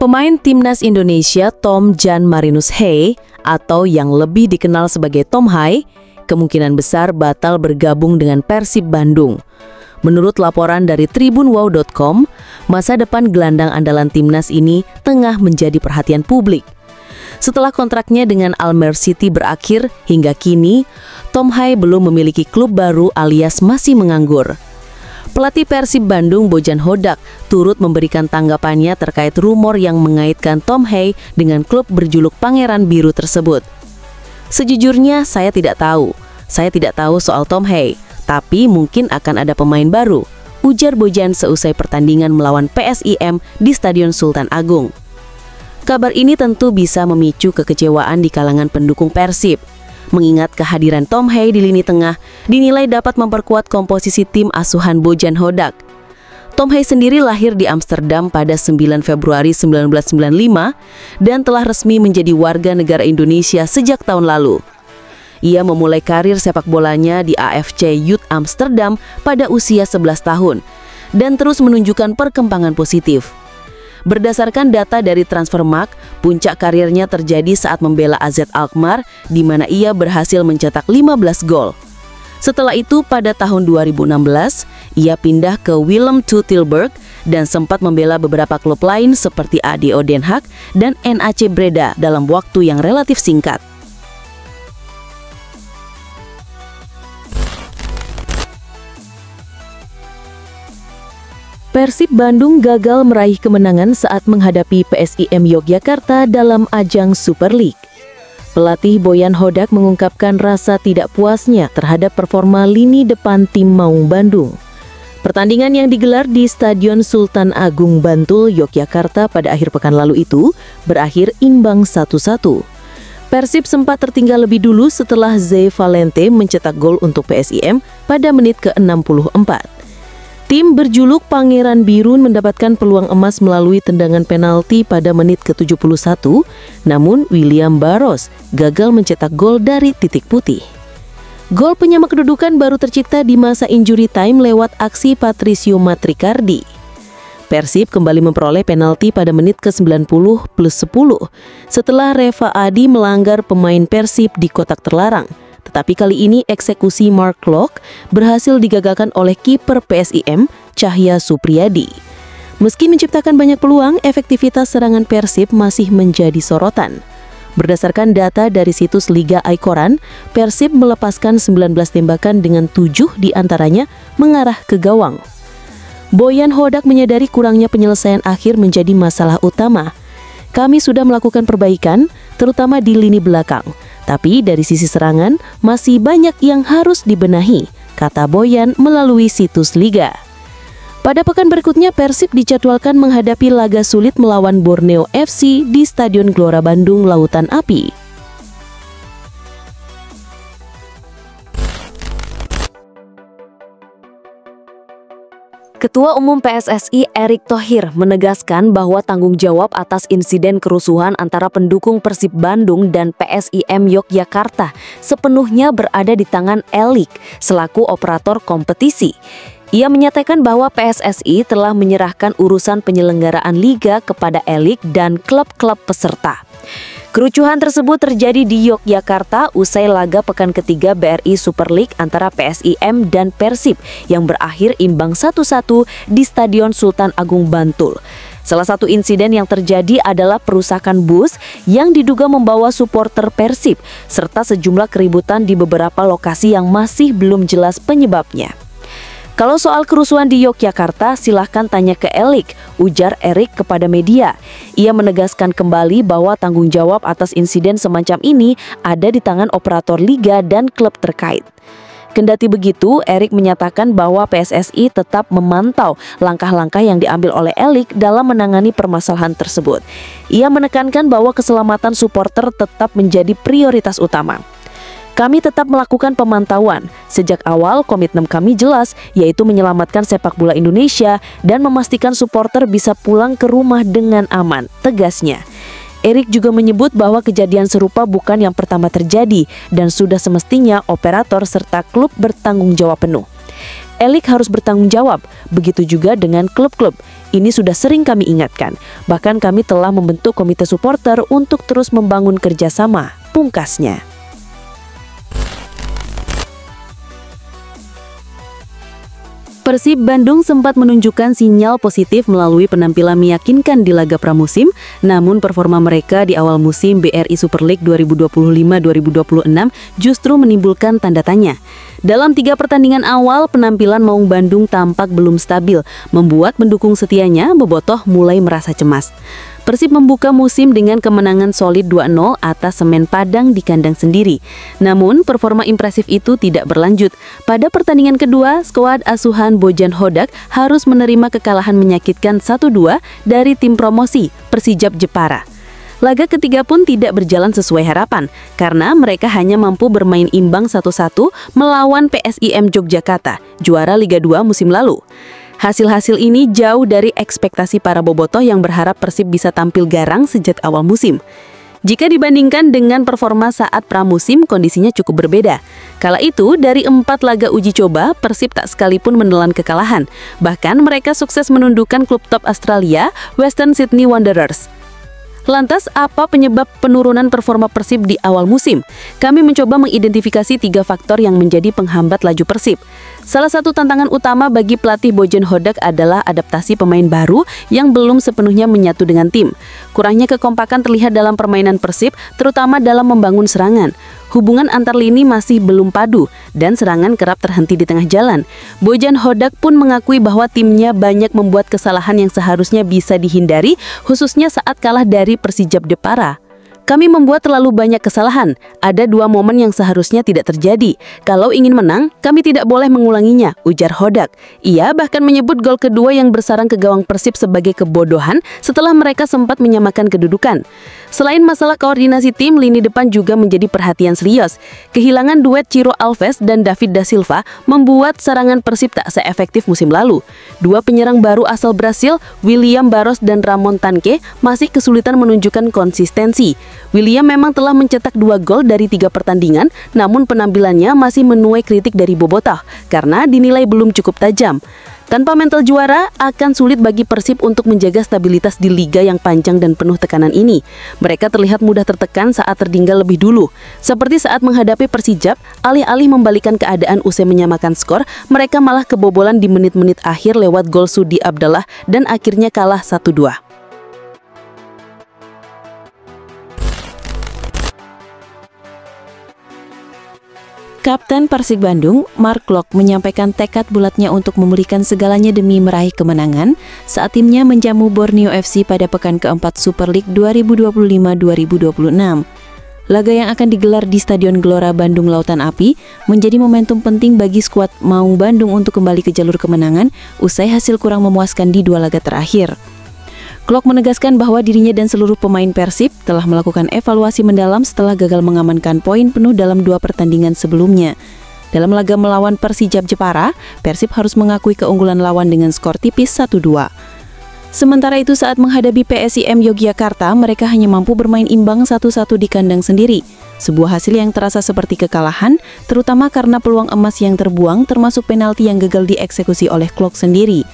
Pemain timnas Indonesia Tom Jan Marinus Hey atau yang lebih dikenal sebagai Tom Hai kemungkinan besar batal bergabung dengan Persib Bandung. Menurut laporan dari tribunwow.com, masa depan gelandang andalan timnas ini tengah menjadi perhatian publik. Setelah kontraknya dengan Almere City berakhir, hingga kini, Tom Hai belum memiliki klub baru alias masih menganggur. Pelatih Persib Bandung Bojan Hodak turut memberikan tanggapannya terkait rumor yang mengaitkan Tom Hai dengan klub berjuluk Pangeran Biru tersebut. Sejujurnya, saya tidak tahu. Saya tidak tahu soal Tom Hai. Tapi mungkin akan ada pemain baru, ujar Bojan seusai pertandingan melawan PSIM di Stadion Sultan Agung. Kabar ini tentu bisa memicu kekecewaan di kalangan pendukung Persib, mengingat kehadiran Tom Hai di lini tengah dinilai dapat memperkuat komposisi tim asuhan Bojan Hodak. Tom Hai sendiri lahir di Amsterdam pada 9 Februari 1995 dan telah resmi menjadi warga negara Indonesia sejak tahun lalu. Ia memulai karir sepak bolanya di AFC Youth Amsterdam pada usia 11 tahun dan terus menunjukkan perkembangan positif. Berdasarkan data dari Transfermarkt, puncak karirnya terjadi saat membela AZ Alkmaar di mana ia berhasil mencetak 15 gol. Setelah itu pada tahun 2016, ia pindah ke Willem II Tilburg dan sempat membela beberapa klub lain seperti ADO Den Haag dan NAC Breda dalam waktu yang relatif singkat. Persib Bandung gagal meraih kemenangan saat menghadapi PSIM Yogyakarta dalam ajang Super League. Pelatih Bojan Hodak mengungkapkan rasa tidak puasnya terhadap performa lini depan tim Maung Bandung. Pertandingan yang digelar di Stadion Sultan Agung Bantul, Yogyakarta pada akhir pekan lalu itu berakhir imbang 1-1. Persib sempat tertinggal lebih dulu setelah Zé Valente mencetak gol untuk PSIM pada menit ke-64. Tim berjuluk Pangeran Biru mendapatkan peluang emas melalui tendangan penalti pada menit ke-71, namun William Barros gagal mencetak gol dari titik putih. Gol penyamak kedudukan baru tercipta di masa injury time lewat aksi Patricio Matricardi. Persib kembali memperoleh penalti pada menit ke-90 plus 10 setelah Reva Adi melanggar pemain Persib di kotak terlarang. Tetapi kali ini eksekusi Mark Klok berhasil digagalkan oleh kiper PSIM, Cahya Supriyadi. Meski menciptakan banyak peluang, efektivitas serangan Persib masih menjadi sorotan. Berdasarkan data dari situs Liga Aikoran, Persib melepaskan 19 tembakan dengan 7 diantaranya mengarah ke gawang. Bojan Hodak menyadari kurangnya penyelesaian akhir menjadi masalah utama. Kami sudah melakukan perbaikan, terutama di lini belakang. Tapi dari sisi serangan, masih banyak yang harus dibenahi, kata Bojan melalui situs Liga. Pada pekan berikutnya, Persib dijadwalkan menghadapi laga sulit melawan Borneo FC di Stadion Gelora Bandung Lautan Api. Ketua Umum PSSI Erick Thohir menegaskan bahwa tanggung jawab atas insiden kerusuhan antara pendukung Persib Bandung dan PSIM Yogyakarta sepenuhnya berada di tangan Elik selaku operator kompetisi. Ia menyatakan bahwa PSSI telah menyerahkan urusan penyelenggaraan liga kepada Elik dan klub-klub peserta. Kerucuhan tersebut terjadi di Yogyakarta usai laga pekan ketiga BRI Super League antara PSIM dan Persib yang berakhir imbang 1-1 di Stadion Sultan Agung Bantul. Salah satu insiden yang terjadi adalah perusakan bus yang diduga membawa supporter Persib serta sejumlah keributan di beberapa lokasi yang masih belum jelas penyebabnya. Kalau soal kerusuhan di Yogyakarta, silahkan tanya ke Elik, ujar Erick kepada media. Ia menegaskan kembali bahwa tanggung jawab atas insiden semacam ini ada di tangan operator liga dan klub terkait. Kendati begitu, Erick menyatakan bahwa PSSI tetap memantau langkah-langkah yang diambil oleh Elik dalam menangani permasalahan tersebut. Ia menekankan bahwa keselamatan supporter tetap menjadi prioritas utama. Kami tetap melakukan pemantauan. Sejak awal komitmen kami jelas, yaitu menyelamatkan sepak bola Indonesia dan memastikan supporter bisa pulang ke rumah dengan aman, tegasnya. Erick juga menyebut bahwa kejadian serupa bukan yang pertama terjadi dan sudah semestinya operator serta klub bertanggung jawab penuh. Elik harus bertanggung jawab. Begitu juga dengan klub-klub. Ini sudah sering kami ingatkan. Bahkan kami telah membentuk komite supporter untuk terus membangun kerjasama, pungkasnya. Persib Bandung sempat menunjukkan sinyal positif melalui penampilan meyakinkan di laga pramusim, namun performa mereka di awal musim BRI Super League 2025-2026 justru menimbulkan tanda tanya. Dalam 3 pertandingan awal, penampilan Maung Bandung tampak belum stabil, membuat pendukung setianya bobotoh mulai merasa cemas. Persib membuka musim dengan kemenangan solid 2-0 atas Semen Padang di kandang sendiri. Namun, performa impresif itu tidak berlanjut. Pada pertandingan kedua, skuad asuhan Bojan Hodak harus menerima kekalahan menyakitkan 1-2 dari tim promosi Persijap Jepara. Laga ketiga pun tidak berjalan sesuai harapan, karena mereka hanya mampu bermain imbang 1-1 melawan PSIM Yogyakarta, juara Liga 2 musim lalu. Hasil-hasil ini jauh dari ekspektasi para bobotoh yang berharap Persib bisa tampil garang sejak awal musim. Jika dibandingkan dengan performa saat pramusim, kondisinya cukup berbeda. Kala itu, dari 4 laga uji coba, Persib tak sekalipun menelan kekalahan. Bahkan mereka sukses menundukkan klub top Australia, Western Sydney Wanderers. Lantas, apa penyebab penurunan performa Persib di awal musim? Kami mencoba mengidentifikasi 3 faktor yang menjadi penghambat laju Persib. Salah satu tantangan utama bagi pelatih Bojan Hodak adalah adaptasi pemain baru yang belum sepenuhnya menyatu dengan tim. Kurangnya kekompakan terlihat dalam permainan Persib, terutama dalam membangun serangan. Hubungan antar lini masih belum padu dan serangan kerap terhenti di tengah jalan. Bojan Hodak pun mengakui bahwa timnya banyak membuat kesalahan yang seharusnya bisa dihindari, khususnya saat kalah dari Persijap Jepara. Kami membuat terlalu banyak kesalahan. Ada 2 momen yang seharusnya tidak terjadi. Kalau ingin menang, kami tidak boleh mengulanginya, ujar Hodak. Ia bahkan menyebut gol kedua yang bersarang ke gawang Persib sebagai kebodohan setelah mereka sempat menyamakan kedudukan. Selain masalah koordinasi tim, lini depan juga menjadi perhatian serius. Kehilangan duet Ciro Alves dan David da Silva membuat serangan Persib tak seefektif musim lalu. 2 penyerang baru asal Brasil, William Barros dan Ramon Tanque, masih kesulitan menunjukkan konsistensi. William memang telah mencetak 2 gol dari 3 pertandingan, namun penampilannya masih menuai kritik dari bobotoh karena dinilai belum cukup tajam. Tanpa mental juara, akan sulit bagi Persib untuk menjaga stabilitas di liga yang panjang dan penuh tekanan ini. Mereka terlihat mudah tertekan saat tertinggal lebih dulu. Seperti saat menghadapi Persijap, alih-alih membalikan keadaan usai menyamakan skor, mereka malah kebobolan di menit-menit akhir lewat gol Sudi Abdallah dan akhirnya kalah 1-2. Kapten Persib Bandung, Mark Klok, menyampaikan tekad bulatnya untuk memulihkan segalanya demi meraih kemenangan saat timnya menjamu Borneo FC pada pekan keempat Super League 2025-2026. Laga yang akan digelar di Stadion Gelora Bandung Lautan Api menjadi momentum penting bagi skuad Maung Bandung untuk kembali ke jalur kemenangan usai hasil kurang memuaskan di 2 laga terakhir. Klok menegaskan bahwa dirinya dan seluruh pemain Persib telah melakukan evaluasi mendalam setelah gagal mengamankan poin penuh dalam 2 pertandingan sebelumnya. Dalam laga melawan Persijap Jepara, Persib harus mengakui keunggulan lawan dengan skor tipis 1-2. Sementara itu saat menghadapi PSIM Yogyakarta, mereka hanya mampu bermain imbang 1-1 di kandang sendiri. Sebuah hasil yang terasa seperti kekalahan, terutama karena peluang emas yang terbuang termasuk penalti yang gagal dieksekusi oleh Klok sendiri.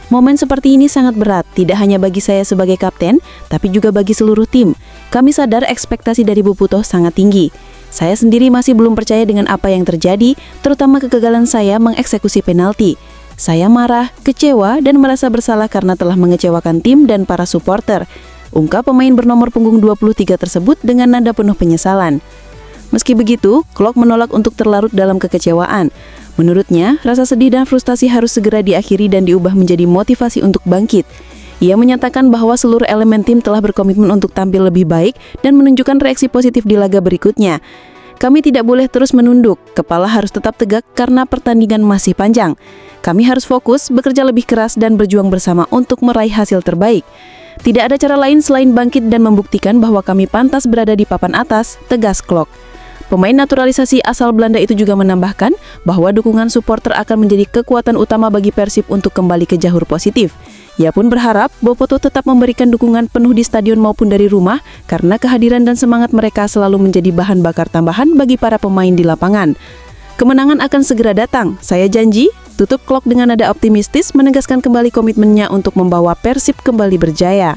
Momen seperti ini sangat berat, tidak hanya bagi saya sebagai kapten, tapi juga bagi seluruh tim. Kami sadar ekspektasi dari Bobotoh sangat tinggi. Saya sendiri masih belum percaya dengan apa yang terjadi, terutama kegagalan saya mengeksekusi penalti. Saya marah, kecewa, dan merasa bersalah karena telah mengecewakan tim dan para supporter. Ungkap pemain bernomor punggung 23 tersebut dengan nada penuh penyesalan. Meski begitu, Klok menolak untuk terlarut dalam kekecewaan. Menurutnya, rasa sedih dan frustasi harus segera diakhiri dan diubah menjadi motivasi untuk bangkit. Ia menyatakan bahwa seluruh elemen tim telah berkomitmen untuk tampil lebih baik dan menunjukkan reaksi positif di laga berikutnya. Kami tidak boleh terus menunduk, kepala harus tetap tegak karena pertandingan masih panjang. Kami harus fokus, bekerja lebih keras dan berjuang bersama untuk meraih hasil terbaik. Tidak ada cara lain selain bangkit dan membuktikan bahwa kami pantas berada di papan atas, tegas Klok. Pemain naturalisasi asal Belanda itu juga menambahkan bahwa dukungan supporter akan menjadi kekuatan utama bagi Persib untuk kembali ke jalur positif. Ia pun berharap Bobotoh tetap memberikan dukungan penuh di stadion maupun dari rumah karena kehadiran dan semangat mereka selalu menjadi bahan bakar tambahan bagi para pemain di lapangan. Kemenangan akan segera datang, saya janji, Tutup Klok dengan nada optimistis menegaskan kembali komitmennya untuk membawa Persib kembali berjaya.